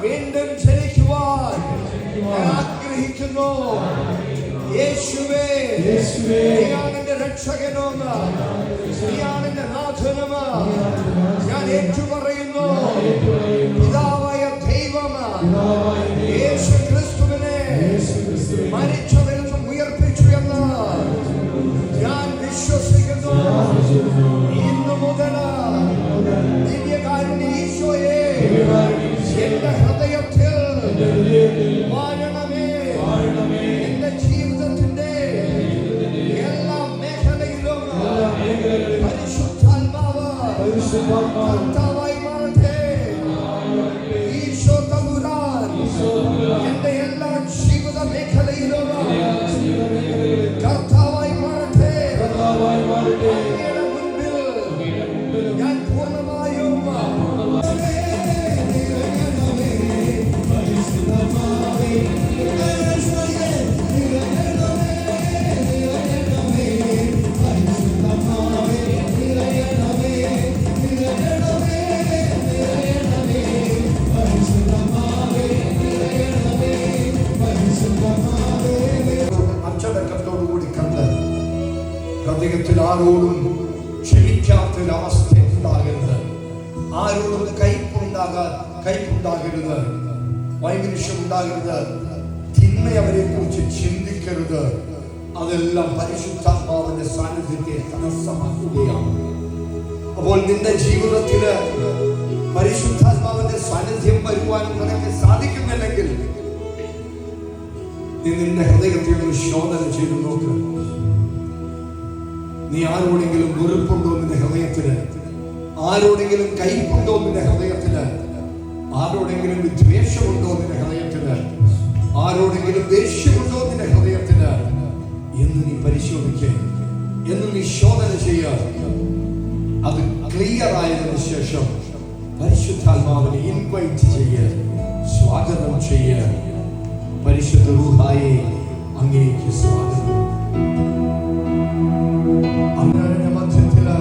വീണ്ടും ജനിക്കുവാൻ ഞാൻ ആഗ്രഹിക്കുന്നു. യേശുവേ, നീയാണ് എന്റെ രക്ഷകനും, നീയാണ് എന്റെ നാഥനും. ഞാൻ ഏറ്റുപറയുന്നു, പിതാവായ ദൈവം യേശു ക്രിസ്തുവിനെ മരിച്ചവരിൽ നിന്നും ഉയർപ്പിച്ചു എന്ന് ഞാൻ വിശ്വസിക്കുന്നു. ഇന്നു മുതൽ ദിവ്യകാരുണ്യ ഈശോയെ എന്റെ ഹൃദയത്തിൽ വാഴണമേ. എന്റെ ജീവിതത്തിന്റെ എല്ലാ മേഖലയിലും പരിശുദ്ധാത്മാവ് കർത്താവായി മാറട്ടെ. ഈശോ തമ്പുരാൻ എന്റെ എല്ലാ ജീവിത മേഖലയിലും കർത്താവായി മാറട്ടെ. അങ്ങയുടെ മുൻപിൽ ഞാൻ പൂർണ്ണമായും അച്ചടക്കത്തോടുകൂടി കണ്ട് ഹൃദയത്തിൽ ആരോടും ക്ഷമിക്കാത്തൊരവസ്ഥ ഉണ്ടാകരുത്. ആരോടും കയ്പുണ്ടാകരുത്, വൈമനുഷ്യം ഉണ്ടാകരുത്, തിന്മ അവരെ കുറിച്ച് ചിന്തിക്കരുത്. അതെല്ലാം പരിശുദ്ധാത്മാവിന്റെ സാന്നിധ്യത്തെ തടസ്സമാക്കുകയാണ്. അപ്പോൾ നിന്റെ ജീവിതത്തില് പരിശുദ്ധാത്മാവിന്റെ സാന്നിധ്യം വരുവാൻ നിനക്ക് സാധിക്കുന്നില്ലെങ്കിൽ നീ നിന്റെ ഹൃദയത്തിൽ ഒന്ന് ശോധന ചെയ്തു നോക്ക്. നീ ആരോടെങ്കിലും വെറുപ്പുണ്ടോ നിന്റെ ഹൃദയത്തിന്? ആരോടെങ്കിലും കയ്പുണ്ടോ നിന്റെ ഹൃദയത്തിന്? ആരോടെങ്കിലും വിദ്വേഷമുണ്ടോ നിന്റെ ഹൃദയത്തിന്? ആരോടെങ്കിലും ദേഷ്യമുണ്ടോ നിന്റെ ഹൃദയത്തിന് എന്ന് നീ പരിശോധിക്കുക, എന്ന് നീ ശോധന ചെയ്യുക. അത് ക്ലിയർ ആയതിനു ശേഷം പരിശുദ്ധാത്മാവിനെ ഇൻവൈറ്റ് ചെയ്യുക, സ്വാഗതം ചെയ്യുക. പരിശുദ്ധ റൂഹായെ അങ്ങേക്ക് സ്വാഗതം. അങ്ങയുടെ മധ്യത്തില്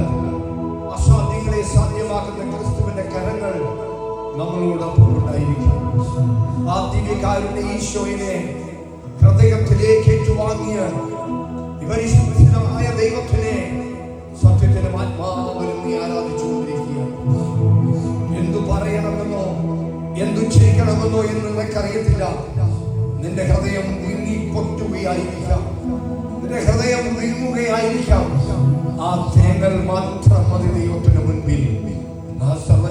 അസാധ്യങ്ങളെ സാധ്യമാക്കുന്ന ക്രിസ്തുവിന്റെ കരങ്ങൾ നമ്മളോടൊപ്പം ഉണ്ടായിരിക്കും. ആ ദിവ്യകാരുണ്യ ഈശോയിനെ ഹൃദയത്തിലേക്ക് ഏറ്റുവാങ്ങിയ പരിശുദ്ധനായ ദൈവത്തിനെ സത്യത്തിലും ആത്മാവിലും നീ ആരാധിച്ചുകൊണ്ടിരിക്കുക. എന്തു പറയണമെന്നോ എന്തു ചെയ്യണമെന്നോ എന്ന് നിനക്കറിയത്തില്ല. നിന്റെ ഹൃദയം നീങ്ങിക്കൊട്ടുകയായിരിക്കാം, നിന്റെ ഹൃദയം നീങ്ങുകയായിരിക്കാം. ആ തേങ്ങൽ മാത്രം മതി ദൈവത്തിന് മുൻപിൽ.